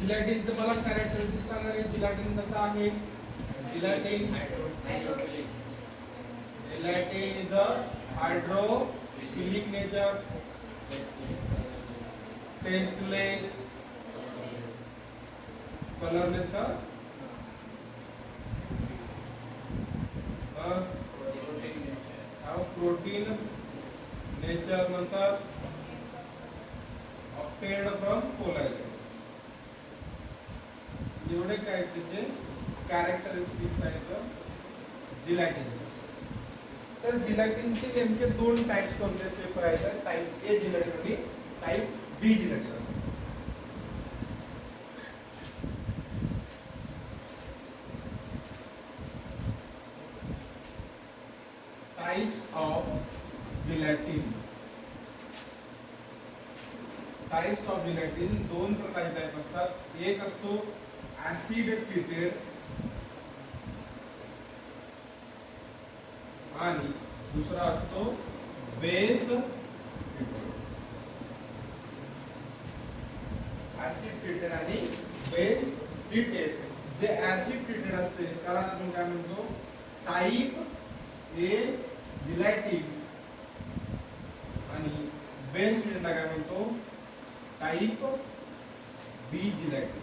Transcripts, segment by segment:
जिलॅटिनचं मला कॅरेक्टरिस्टिक सांगा रे. जिलॅटिन कसं आहे? Gelatin is a hydrophilic nature, tasteless, colourless का प्रोटीन नेचर नंतर obtained from कोलॅजन. एवढे काय त्याचे कॅरेक्टरिस्टिक्स आहेत जिलॅटिन. तर जिलॅटिनचे नेमके दोन टाइप्स कोणते ते पाहायचं. टाइप ए जिलॅटिन आणि type B gelatin. Types of gelatin. Types of gelatin दोन प्रकारचे टाइप असतात. एक असतो ऍसिड ट्रीटेड आणि दुसरा असतो बेस ट्रीटेड. ऍसिड ट्रीटेड आणि बेस ट्रीटेड. जे ऍसिड ट्रीटेड असते त्याला आपण काय म्हणतो? Type A gelatin. आणि बेस ट्रीटेडला काय म्हणतो? Type B gelatin.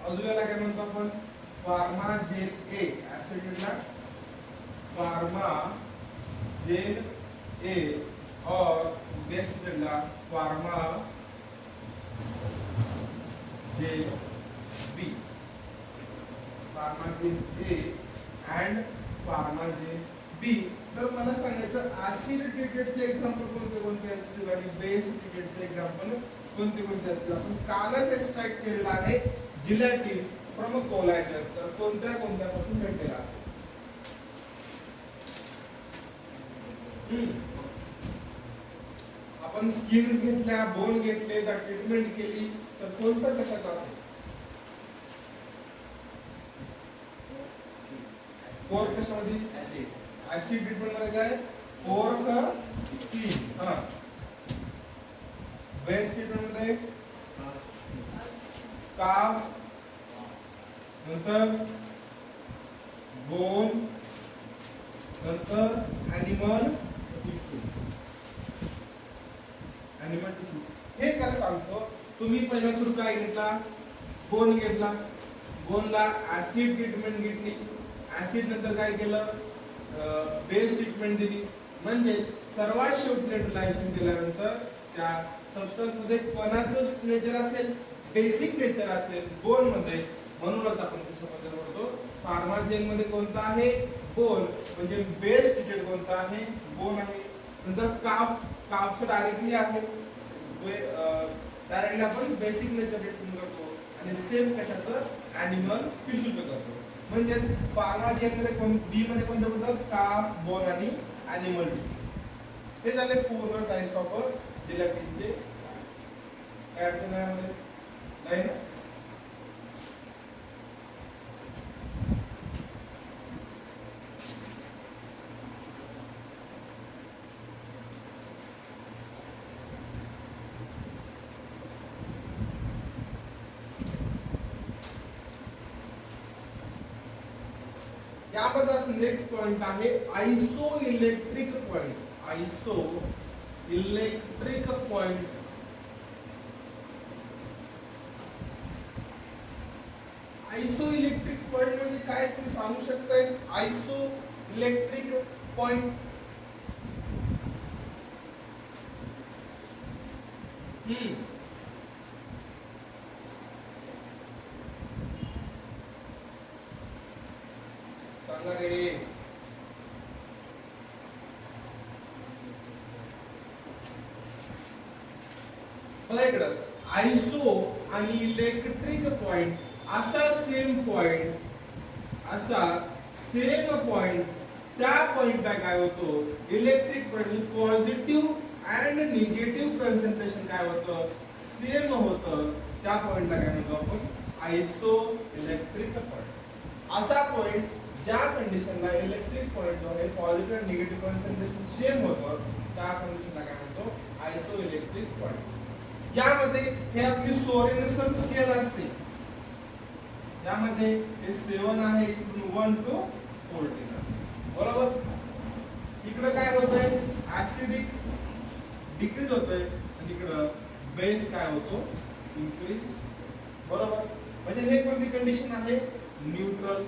अजून याला काय म्हणतो आपण? फार्माजेन ए. ऍसिडला फार्माजेन ए और बेस ट्रीटेडला फार्माजेन बी. फार्माजेन ए अँड फार्माजेन बी. तर मला सांगायचं ऍसिड ट्रीटेडचे एक्झाम्पल कोणते कोणते असतील आणि बेस ट्रीटेडचे एक्झाम्पल कोणते कोणते असतील. आपण कालच एक्सट्रॅक्ट केलेला आहे जिलॅटिन फ्रॉम कोलॅजन. तर कोणत्या कोणत्यापासून भेटलेला असेल? आपण स्किन्स घेतल्या, बोन घेतले, तर ट्रीटमेंट केली तर कोणत्या कशाचा असेल? पोर्क कशामध्ये? ऍसिड ट्रीटमेंट मध्ये काय? Pork skin. बेस ट्रीटमेंट मध्ये काफ, नंतर बोन, नंतर ॲनिमल टिश्यू. हे कसं सांगतो? तुम्ही पहिला सुरू काय घेतला? बोन घेतला. बोनला ऍसिड ट्रीटमेंट घेतली. ऍसिड नंतर काय केलं? बेस ट्रीटमेंट दिली. म्हणजे सर्वात शेवटी न्यूट्रलायझेशन केल्यानंतर त्या सबस्टन्स मध्ये कोणाचं नेचर असेल? बेसिक नेचर असेल बोन मध्ये. म्हणूनच आपण कशामध्ये म्हणतो? फार्माजेन मध्ये कोणता आहे? बोन. म्हणजे बेस ट्रीटेड कोणता आहे? बोन आहे. नंतर काफ डायरेक्टली आहे. डायरेक्टली आपण बेसिक नेचर ट्रीटमेंट करतो. आणि सेम कशाचं? ॲनिमल टिश्यूचं करतो. म्हणजे फार्माजेन मध्ये बी मध्ये कोणते होतात? काफ, बोन आणि ॲनिमल टिश्यू. हे झाले पूर्ण टाइप्स ऑफ जिलॅटिनचे. काय अडचण आहे यामध्ये? नाही ना? यामध्ये नेक्स्ट पॉइंट आहे isoelectric point. Isoelectric point. Isoelectric point म्हणजे काय तुम्ही सांगू शकताय? आयसो इलेक्ट्रिक पॉइंट सांगा रे. बघा इकडं आयसो आणि इलेक्ट्रिक पॉइंट असा सेम पॉइंट, असा सेम पॉइंट, त्या पॉइंटला काय होतो? Electric point positive and negative concentration काय होतं? सेम होतं. त्या पॉइंटला काय म्हणतो आपण? आयसो इलेक्ट्रिक पॉइंट. असा पॉइंट ज्या कंडिशनला इलेक्ट्रिक पॉइंटवर हे पॉझिटिव्ह आणि निगेटिव्ह कॉन्सन्ट्रेशन सेम होतं त्या कंडिशनला काय म्हणतो आयसो इलेक्ट्रिक पॉइंट. यामध्ये हे आपली सोरेनसन स्केल असते. यामध्ये हे 7 आहे इकडून 1 to 14 बरोबर. इकडे काय होतंय ऍसिडिक डिक्रीज होतोय आणि इकडं बेस काय होतो इन्क्रीज बरोबर. म्हणजे हे कोणती कंडिशन आहे न्यूट्रल.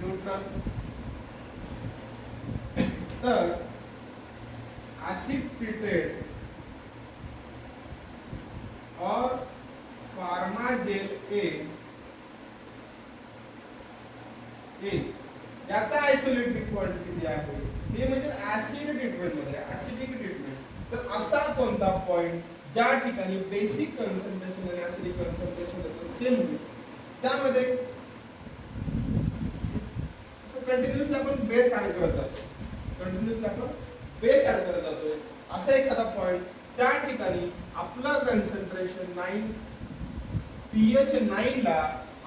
न्यूट्रल तर acid treated और फार्माजेल ए याचा आयसोलेटिक पॉइंट किती आहे हे म्हणजे ऍसिड ट्रीटमेंट मध्ये ऍसिडिक ट्रीटमेंट. तर असा कोणता पॉइंट ज्या ठिकाणी बेसिक कन्संट्रेशन आणि ऍसिडिक कन्संट्रेशन सेम होईल त्यामध्ये कंटिन्युअसली आपण बेस ऍड करत जातो. कंटिन्युअसली आपण बेस ऍड करत जातोय. असा एखादा पॉइंट त्या ठिकाणी आपला कन्संट्रेशन 9 pH 9 ला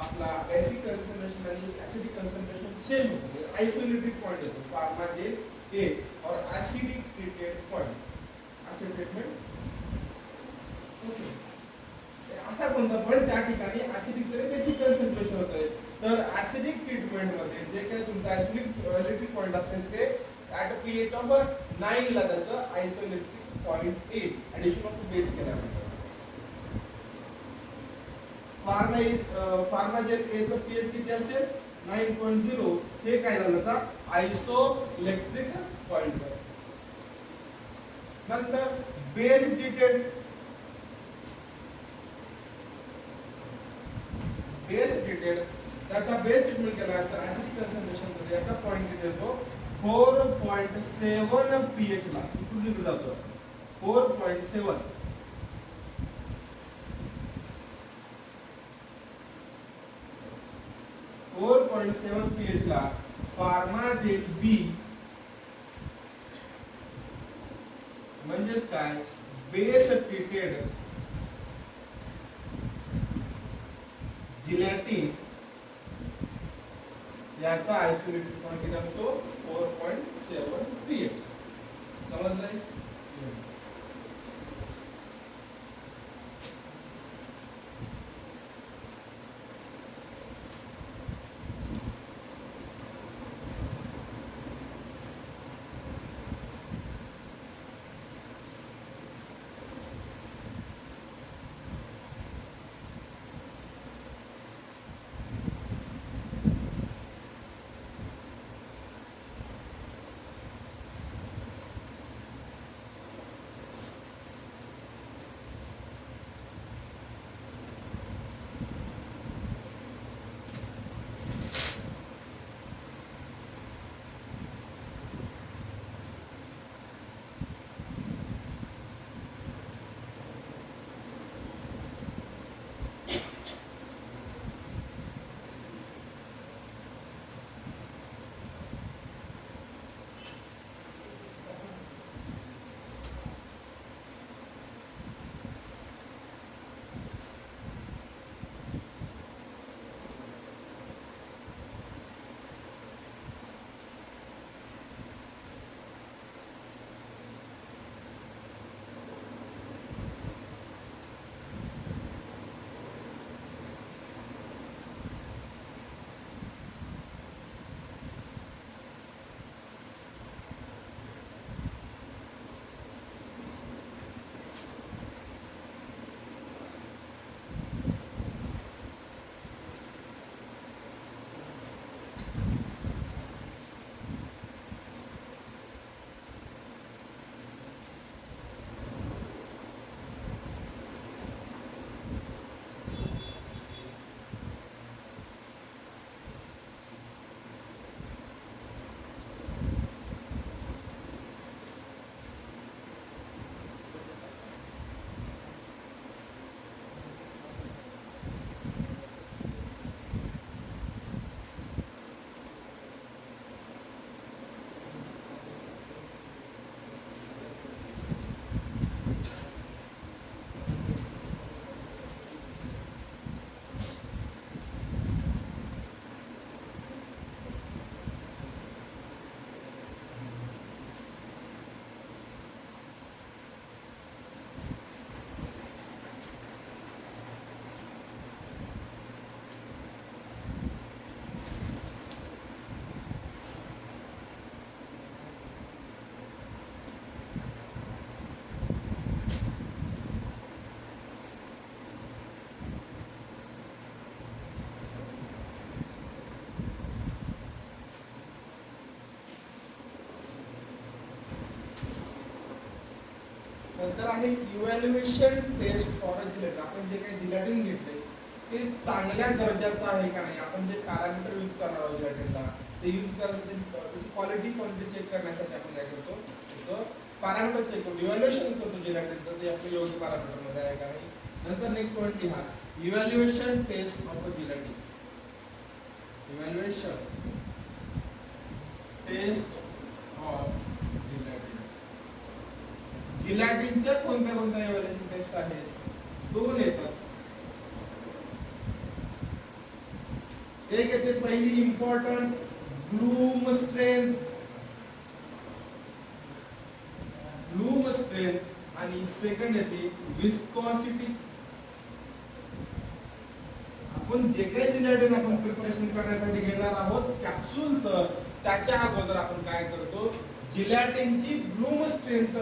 आपला बेसिक कन्संट्रेशन आणि ऍसिडिक कन्संट्रेशन सेम होतो. आयसोलेटिक पॉइंट येतो फार्माजेल ए और ऍसिडिक ट्रीटेड पॉइंट असे ट्रीटमेंट ओके. असा कोणता पॉइंट त्या ठिकाणी ऍसिडिक आणि बेसिक कन्संट्रेशन होतंय. तर ऍसिडिक ट्रीटमेंट मध्ये जे काही तुमचा आयसोलेटिक पॉइंट असेल ते ऍट pH ऑफ 9 ला त्याचं isoelectric point A addition of base केल्यानंतर फार्माजेल ए चं pH किती असेल 9.0 हे काय झालं त्याचा आयसोइलेक्ट्रिक पॉइंट. नंतर बेस ट्रीटेड त्याचा बेस ट्रीटमेंट केल्यानंतर ऍसिडिक कन्संट्रेशन मध्ये याचा पॉइंट किती येतो 4.7 pH ला इकडून इकडे जातो 4.7. pH ला फार्माजेल बी म्हणजेच काय बेस ट्रीटेड जिलॅटिन याचा आयसोलेटेड पॉइंट किती असतो 4.7 pH. समजलंय. नंतर आहे evaluation test for a gelatin. आपण जे काही जिलेटिन घेतले ते चांगल्या दर्जाचं आहे का नाही, आपण जे पॅरामीटर यूज करणार आहोत जिलेटिनला ते यूज करण्यासाठी क्वालिटी क्वांटिटी चेक करण्यासाठी आपण काय करतो, त्याचं पॅरामीटर चेक करतो, इव्हॅल्युएशन करतो जिलेटिनचं, ते आपलं योग्य पॅरामीटर मध्ये आहे का नाही. नंतर नेक्स्ट पॉईंट लिहा, evaluation test of a gelatin. Evaluation test of gelatin. जिलेटिनच्या कोणत्या कोणत्या इव्हॅल्युएशन टेस्ट आहेत, दोन येतात. एक येते पहिली important Bloom strength, Bloom strength, आणि सेकंड येते विस्कोसिटी. आपण जे काही जिलेटिन आपण प्रिपरेशन करण्यासाठी घेणार आहोत कॅप्सूलचं, त्याच्या अगोदर आपण काय करतो, जिलेटिनची ब्लूम स्ट्रेंथ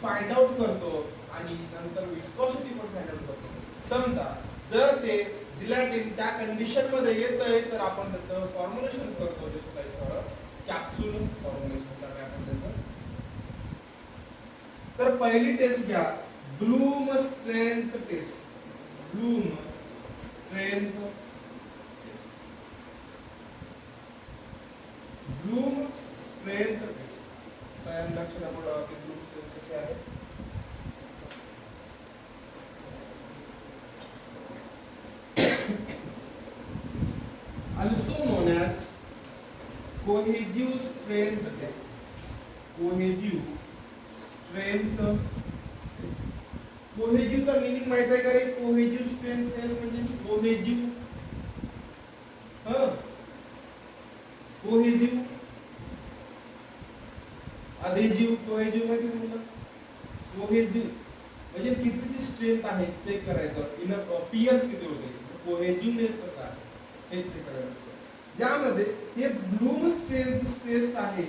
फाइंड आउट करतो आणि नंतर विस्कोसिटी पण फाइंड आउट करतो. समजा जर ते जिलेटिन त्या कंडिशन मध्ये येतंय तर आपण त्याचं फॉर्म्युलेशन करतो, जसं काही कॅप्सूल फॉर्म्युलेशन साठी आपण त्याचं. तर पहिली टेस्ट घ्या, Bloom strength test. Bloom strength, Bloom strength test. सगळ्यांनी लक्ष द्या पुढं की ब्लूम स्ट्रेंथ कशी आहे. also known as cohesive strength test. cohesive strength. cohesive चा मीनिंग माहित आहे का रे? cohesive strength test म्हणजे cohesive, cohesive, adhesive, cohesive माहिती आहे तुला? cohesive म्हणजे कितीची स्ट्रेंथ आहे चेक करायचं, इन पियर्स किती होते, कोहेजिव्हनेस कसा आहे हे चेक करायचं असतं. यामध्ये हे ब्लूम स्ट्रेंथ टेस्ट आहे,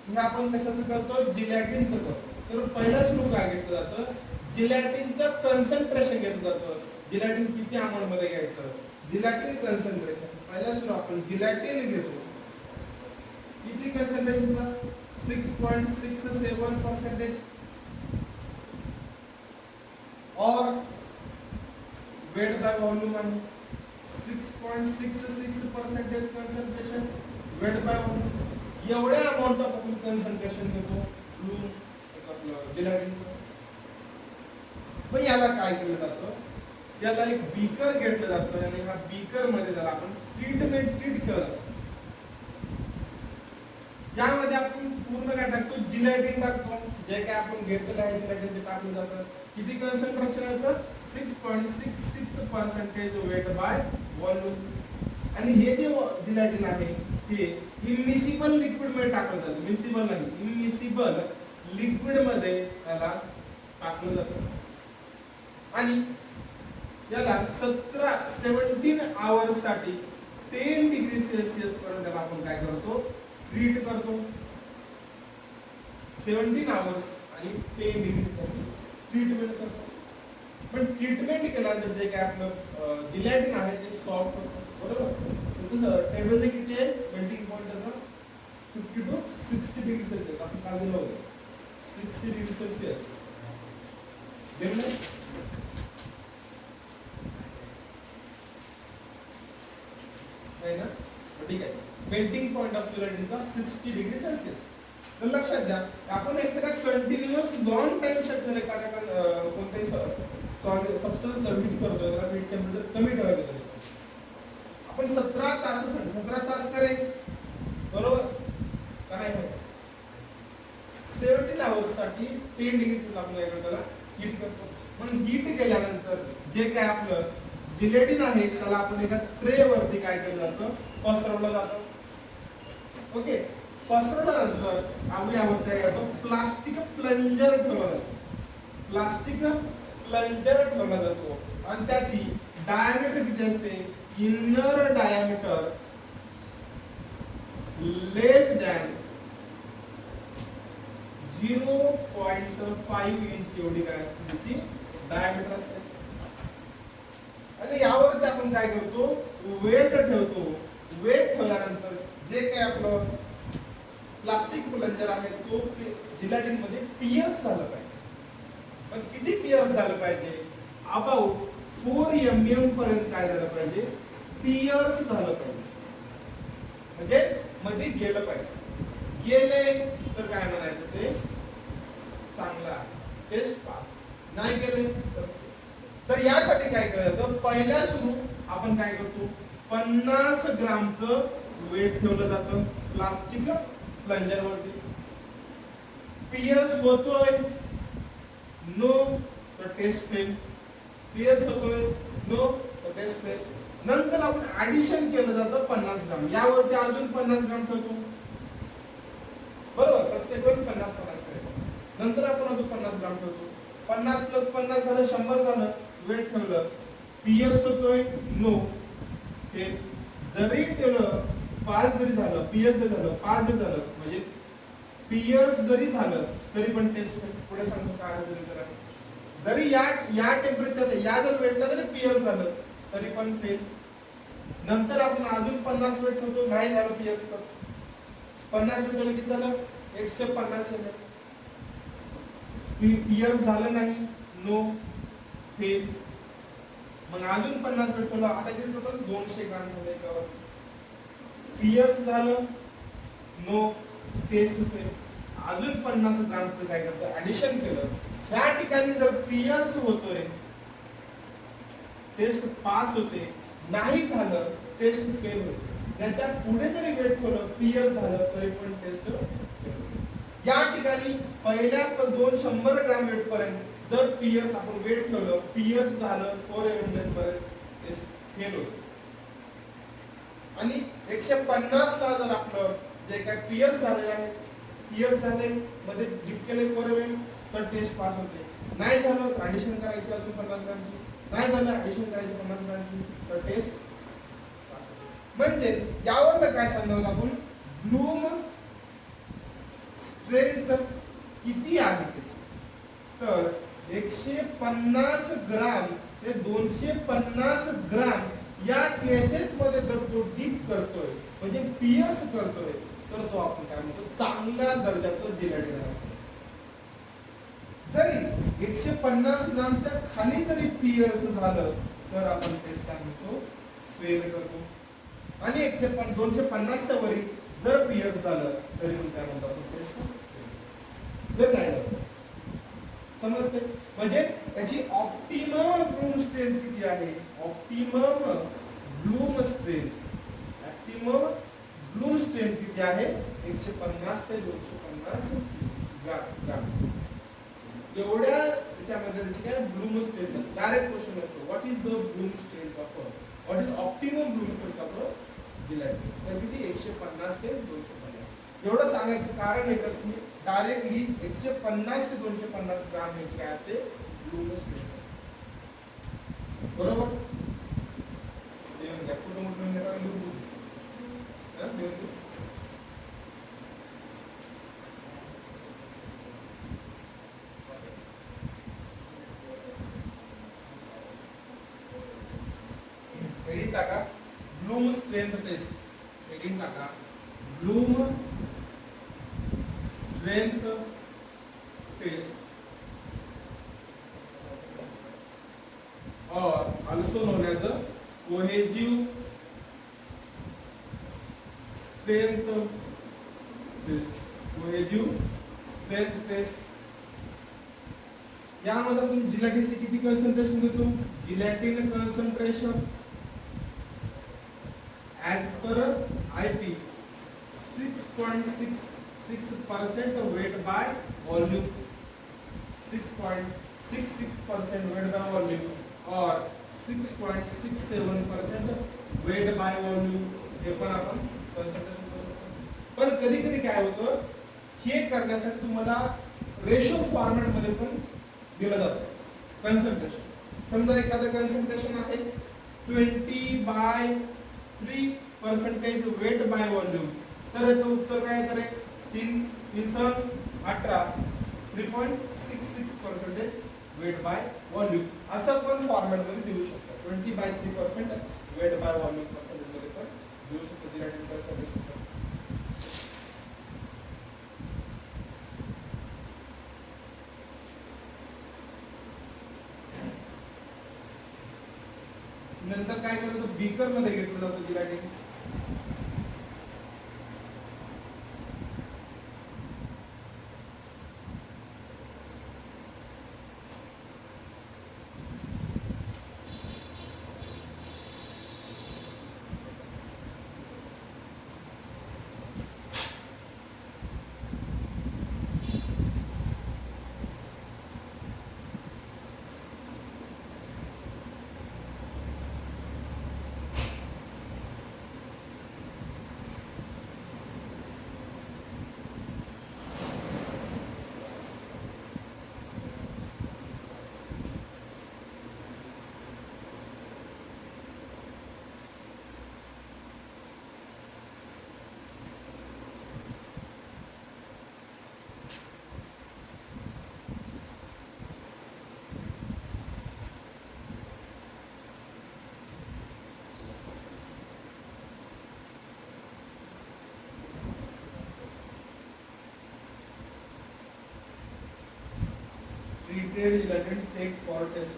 हे आपण कशाचं करतो, जिलेटिनचं करतो. तर पहिला सुरू काय घेतलं जातं, जिलेटिनचं कन्सन्ट्रेशन घेतलं जातं. जिलेटिन किती अमाऊंट मध्ये घ्यायचं, जिलेटिन कन्सन्ट्रेशन. पहिला सुरू आपण जिलेटिन घेतो, किती कन्सन्ट्रेशनचा, 6.67% और वेट बाय वॉल्यूम आहे 6.66% कन्सन्ट्रेशन, वेट बाय वॉल्यूम. एवढ्या अमाऊंट ऑफ आपण कन्सन्ट्रेशन घेतो ब्लूम आपलं जिलेटिनचं. मग याला काय केलं जातं, याला एक बीकर घेतलं जातं आणि ह्या बीकर मध्ये त्याला आपण ट्रीट केलं जातं. यामध्ये आपण पूर्ण काय टाकतो, जिलेटिन टाकतो, जे काय आपण घेतलेलं आहे जिलेटिन ते टाकलं जातं. किती कन्सन्ट्रेशन आहे, 6.66% वेट बाय वॉल्यूम. आणि हे जे जिलेटिन आहे हे इमिसिबल लिक्विड मध्ये टाकलं जातं, मिसिबल नाही, इमिसिबल लिक्विड मध्ये याला टाकलं जातं. आणि याला 17 आवर्स साठी 10 डिग्री सेल्सिअस पर्यंत आपण काय करतो, ट्रीट करतो. 17 आवर्स आणि 10 डिग्री ट्रीटमेंट करतो. पण ट्रीटमेंट केल्यानंतर जे काय आपलं जिलेटिन आहे ते सॉफ्ट होतं, बरोबर. त्याचं टेम्परेचर किती आहे, मेल्टिंग पॉइंट त्याचा 50 to 60 डिग्री सेल्सिअस. आपण काय दिलं होतं, 60 डिग्री सेल्सिअस दिलं नाही ना, ठीक आहे. मेल्टिंग पॉइंट ऑफ जिलेटिनचा 60 डिग्री सेल्सिअस. तर लक्षात द्या, आपण एखादा कंटिन्युअस लॉंग टाइम साठी एखाद्या कोणत्याही सबस्टन्सला हीट करतोय, त्याला हीट टेम्परेचर कमी ठेवायचं. आपण 17 तास करे, बरोबर का नाही, 17 आवर्स साठी 10 डिग्री सेल्सिअस आपण काय करतो, त्याला हीट करतो. मग हीट केल्यानंतर जे काय आपलं जिलेटिन आहे त्याला आपण एका ट्रे वरती काय केलं जातं, पसरवलं जातं. ओके, पसरवल्यानंतर आम्ही यावरती काय करतो, प्लास्टिक प्लंजर ठेवला जातो. प्लास्टिक प्लंजर ठेवला जातो आणि त्याची डायमीटर किती असते, इनर डायमीटर लेस दॅन 0.5 इंच एवढी काय असते त्याची डायमीटर असते. आणि यावरती आपण काय करतो, वेट ठेवतो. वेट ठेवल्यानंतर जे काय आपलं प्लास्टिक प्लंजर आहे तो जिलेटिन मध्ये पियर्स झालं पाहिजे. पण किती पिअर्स झालं पाहिजे? अबाउट 4 mm पर्यंत काय झालं पाहिजे? पिअर्स झालं पाहिजे, म्हणजे मध्ये गेलं पाहिजे. गेले तर काय म्हणायचं? ते चांगला टेस्ट पास. नाही गेले तर यासाठी काय करायचं? पहिल्या सुरू आपण काय करतो? 50 ग्रामचं वेट ठेवलं जातं प्लास्टिक प्लंजर वरती. पिअर्स होतोय नो तर टेस्ट फेल. पिअर्स होतोय नो तर टेस्ट फेल. नंतर आपण ऍडिशन केलं जातं 50 ग्राम. यावरती अजून 50 ग्राम ठेवतो, बरोबर? प्रत्येक वेळेस 50 करायचं. नंतर आपण अजून 50 ग्राम ठेवतो. 50 + 50 झालं 100 झालं. वेट ठेवलं. पिअर्स होतोय नो हे जरी ठेवलं 5 जरी झालं, पिअर्स जरी झालं 5 जरी झालं, म्हणजे पिअर्स जरी झालं तरी पण टेस्ट फेल. पुढे सांगतो काय जरी करा. जरी या टेम्परेचर या जर वेटला जरी पिअर्स झालं तरी पण फेल. नंतर आपण अजून 50 वेट ठेवतो, नाही झालं पिअर्स तर 50 वेट ठेवलं किती झालं? 150 ml. पिअर्स झालं नाही नो फेल. मग अजून 50 वेट ठेवलं, आता किती टोटल? 200 ग्राम झाले एकावर. पिअर्स झालं नो टेस्ट फेल. अजून 50 ग्रामचं काय करतं? ऍडिशन केलं. ह्या ठिकाणी जर पिअर्स होतोय टेस्ट पास होते, नाही झालं टेस्ट फेल होते. त्याच्या पुढे जरी वेट ठेवलं पिअर्स झालं तरी पण टेस्ट फेल. या ठिकाणी पहिल्या 200 ग्राम वेट पर्यंत जर पिअर्स आपण वेट ठेवलं, पिअर्स झालं 4 mm पर्यंत टेस्ट फेल होते. आणि 150 ला जर आपलं जे काय पिअर्स झाले आहे, पिअर्स झाले मध्ये डिप केले 4 mm तर टेस्ट पास होते. नाही झालं तर ऍडिशन करायची अजून 50 ग्रामची. नाही झालं ऍडिशन करायची 50 ग्रामची तर टेस्ट पास होते. म्हणजे यावर काय सांगणार आपण? ब्लूम स्ट्रेंथ किती आहे त्याची? तर 150 ग्राम ते 250 ग्राम या केसेस मध्ये जर तो डीप करतोय, म्हणजे पिअर्स करतोय, तर तो आपण काय म्हणतो? चांगल्या दर्जाचं जिलेटिन असतो. जरी 150 ग्रामच्या खाली जरी पिअर्स झालं तर आपण टेस्ट काय म्हणतो? फेल करतो. आणि 250च्या वरी जर पिअर्स झालं तरी पण काय म्हणतो? आपण टेस्ट जर नाही झालं. समजते? म्हणजे त्याची ऑप्टिमम ब्लूम स्ट्रेंथ किती आहे? Optimum Bloom strength, optimum Bloom strength किती आहे? 150 ते 250 ग्राम. एवढ्या त्याच्यामध्ये काय ब्लूम स्ट्रेंथ डायरेक्ट क्वेश्चन असतो. What is the Bloom strength of, what is optimum Bloom strength of gelatin? तर किती? 150 ते 250. एवढं सांगायचं कारण एकच की डायरेक्टली 150 ते 250 ग्राम याची काय असते? Bloom strength. बरोबर? एडिट टाका ब्लूम स्ट्रेंथ टेस्ट. एडिट टाका ब्लूम स्ट्रेंथ टेस्ट और also known as a cohesive strength test. cohesive strength test. यामध्ये आपण जिलेटिनचे किती कॉन्सन्ट्रेशन घेतो? Gelatin concentration as per IP 6.66% weight by volume. 6.66% weight by volume or 6.67% weight by volume. हे पण आपण concentration करू शकतो. पण कधी कधी काय होतं? हे करण्यासाठी तुम्हाला रेशो फॉर्मॅट मध्ये पण दिलं जातं कॉन्सन्ट्रेशन. समजा एखादं कॉन्सन्ट्रेशन आहे 20/3% वेट बाय व्हॉल्यूम, तर याचं उत्तर काय येतं रे? 3×18 3.66% वेट बाय व्हॉल्यूम. असं पण फॉर्मॅट मध्ये देऊ शकतो. 20/3% वेट बाय व्हॉल्यूम पर्सेंटेज मध्ये पण देऊ शकतो. जिलेटिन कॉन्सन्ट्रेशन नंतर काय केलं तर बीकर मध्ये घेतलं जातं जिलॅटिन. Treated gelatin take for test.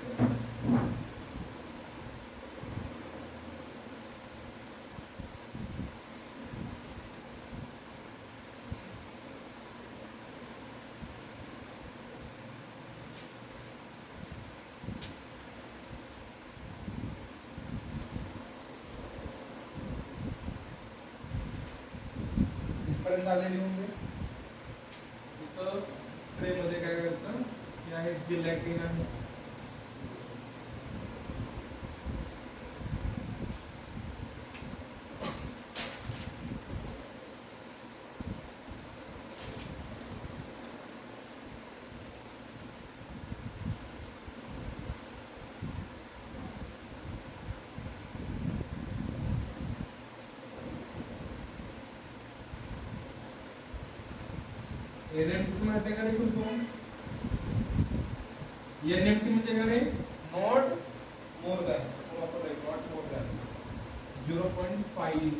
इथपर्यंत आलेली म्हणजे इथं ट्रे मध्ये काय करायचं हे आहे जिलॅटिन आहे. एनएमटी माहिती का रे फुल एनएमटी म्हणजे काय रे not more than not more than 0.5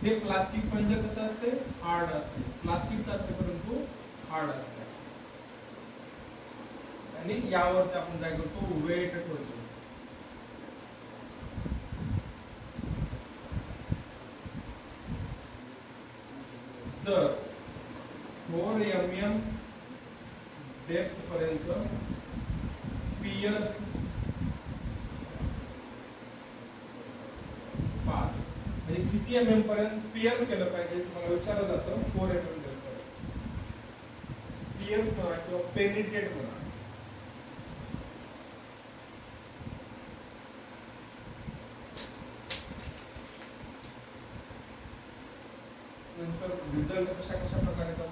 हे प्लास्टिक पंज कसं असते हार्ड असते प्लास्टिकचं असते परंतु हार्ड असते आणि यावरती आपण काय करतो वेट ठेवतो. जर 4 mm डेप्थ पर्यंत पियर्स पास म्हणजे किती mm पर्यंत पियर्स केलं पाहिजे मला विचारलं जातं. 4 mm डेप्थ पियर्स म्हणा किंवा पेनिट्रेट म्हणा. नंतर रिझल्ट कशा प्रकारे येतात.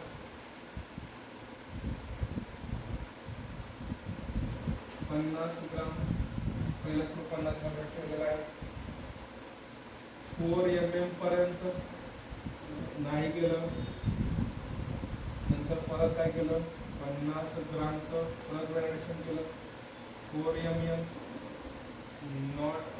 50 ग्राम पहिला 50 ग्राम ठेवलेला आहे. 4 mm पर्यंत नाही गेलं. नंतर परत काय केलं 50 ग्रामचं परत व्हॅलिडेशन केलं. 4 mm नॉट